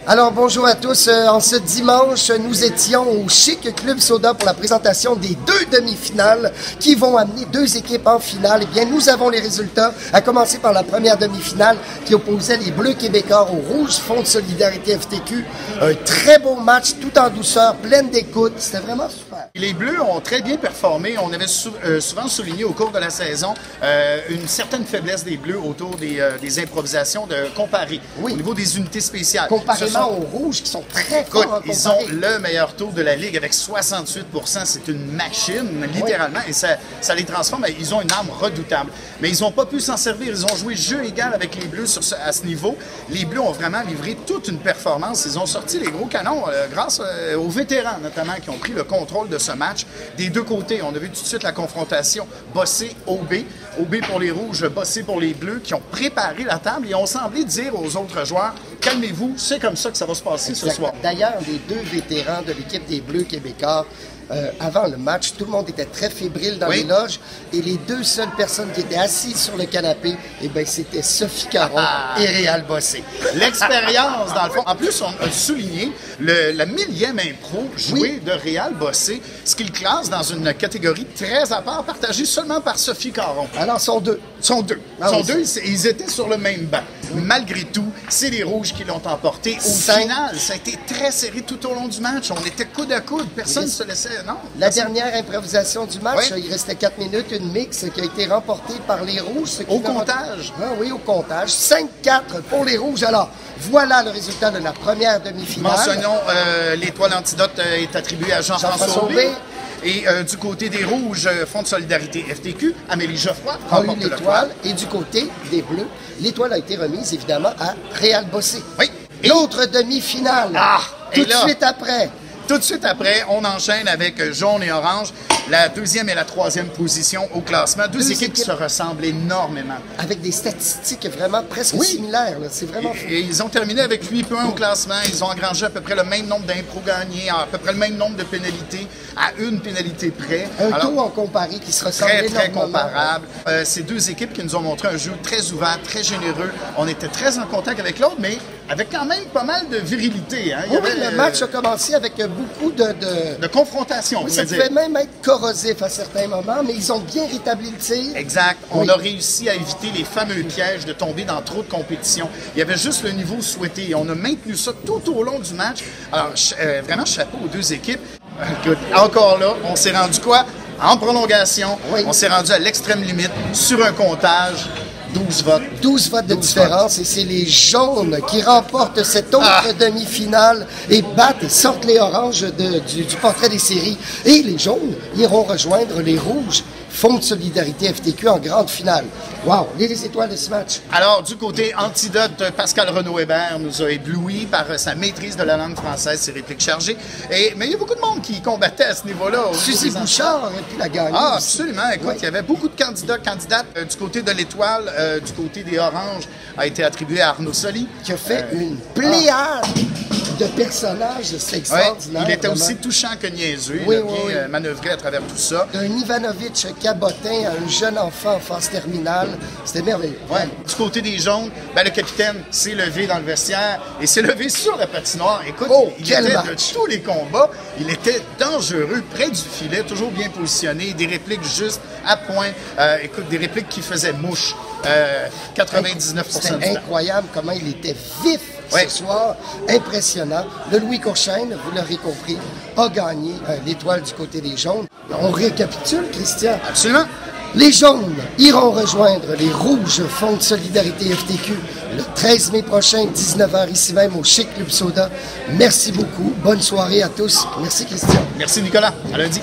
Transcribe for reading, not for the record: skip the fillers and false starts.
Alors, bonjour à tous. En ce dimanche, nous étions au Chic Club Soda pour la présentation des deux demi-finales qui vont amener deux équipes en finale. Eh bien, nous avons les résultats, à commencer par la première demi-finale qui opposait les Bleus québécois au Rouge Fonds de solidarité FTQ. Un très beau match, tout en douceur, pleine d'écoute. C'était vraiment super. Les Bleus ont très bien performé. On avait souvent souligné au cours de la saison une certaine faiblesse des Bleus autour des improvisations de comparé. Oui. Au niveau des unités spéciales. Comparément aux Rouges qui sont très Écoute, forts en ils ont le meilleur taux de la Ligue avec 68 %. C'est une machine, littéralement, et ça les transforme. Ils ont une arme redoutable. Mais ils n'ont pas pu s'en servir. Ils ont joué jeu égal avec les Bleus à ce niveau. Les Bleus ont vraiment livré toute une performance. Ils ont sorti les gros canons grâce aux vétérans, notamment, qui ont pris le contrôle de ce match. Des deux côtés, on a vu tout de suite la confrontation Bossé-OB. OB pour les Rouges, Bossé pour les Bleus, qui ont préparé la table et ont semblé dire aux autres joueurs, calmez-vous, c'est comme ça que ça va se passer ce soir. D'ailleurs, les deux vétérans de l'équipe des Bleus québécois, avant le match, tout le monde était très fébrile dans les loges et les deux seules personnes qui étaient assises sur le canapé, eh bien, c'était Sophie Caron et Réal Bossé. L'expérience, dans le fond. En plus, on a souligné la millième impro jouée de Réal Bossé, ce qui le classe dans une catégorie très à part, partagée seulement par Sophie Caron. Alors, sont deux. Ils étaient sur le même banc. Malgré tout, c'est les Rouges qui l'ont emporté. Au final, ça a été très serré tout au long du match. On était coude à coude. Personne ne se laissait... Non, la dernière improvisation du match, il restait 4 minutes, une mix qui a été remportée par les Rouges. Au comptage. Oui, au comptage. 5-4 pour les Rouges. Alors, voilà le résultat de la première demi-finale. Mentionnons, l'étoile antidote est attribuée à Jean-François Aubé. Et du côté des Rouges, Fonds de solidarité FTQ, Amélie Geoffroy remporte l'étoile. Et du côté des Bleus, l'étoile a été remise évidemment à Réal Bossé. Oui. L'autre demi-finale, tout de suite après. Tout de suite après, on enchaîne avec jaune et orange, la deuxième et la troisième position au classement. Deux équipes qui se ressemblent énormément. Avec des statistiques vraiment presque similaires. C'est vraiment fou. Et ils ont terminé avec 8 points au classement. Ils ont engrangé à peu près le même nombre d'impros gagnés, à peu près le même nombre de pénalités, à une pénalité près. Taux en comparé qui se ressemble très comparable. Ces deux équipes qui nous ont montré un jeu très ouvert, très généreux. On était très en contact avec l'autre, mais avec quand même pas mal de virilité. Hein? Le match a commencé avec beaucoup de confrontation. Oui, ça pouvait même être corrosif à certains moments, mais ils ont bien rétabli le tir. Exact. On a réussi à éviter les fameux pièges de tomber dans trop de compétition. Il y avait juste le niveau souhaité. On a maintenu ça tout au long du match. Alors, vraiment, chapeau aux deux équipes. Encore là, on s'est rendu quoi? En prolongation, on s'est rendu à l'extrême limite sur un comptage. 12 votes. 12 votes de différence et c'est les jaunes qui remportent cette autre demi-finale et battent et sortent les oranges du portrait des séries. Et les jaunes iront rejoindre les rouges. Fonds de solidarité FTQ en grande finale. Wow, les étoiles de ce match. Alors, du côté antidote, Pascal Renaud-Hébert nous a éblouis par sa maîtrise de la langue française, ses répliques chargées. Mais il y a beaucoup de monde qui combattait à ce niveau-là. Suzy Bouchard aurait pu la gagner. Absolument. Écoute, il y avait beaucoup de candidates. Du côté de l'étoile, du côté des oranges, a été attribué à Arnaud Soli. Qui a fait une pléiade de personnages, c'est extraordinaire. Il était aussi touchant que niaiseux. Il a bien manœuvré à travers tout ça. D'un Ivanovic cabotin à un jeune enfant en phase terminale, c'était merveilleux. Du côté des jaunes, le capitaine s'est levé dans le vestiaire et s'est levé sur la patinoire. Écoute, il était de tous les combats. Il était dangereux, près du filet, toujours bien positionné, des répliques juste à point. Écoute, des répliques qui faisaient mouche. 99% C'était incroyable comment il était vif ce soir. Impressionnant. Le Louis Courchaine, vous l'aurez compris, a gagné l'étoile du côté des jaunes. On récapitule, Christian. Absolument. Les jaunes iront rejoindre les rouges Fonds de solidarité FTQ le 13 mai prochain, 19h, ici même au Chic Club Soda. Merci beaucoup. Bonne soirée à tous. Merci, Christian. Merci, Nicolas. À lundi.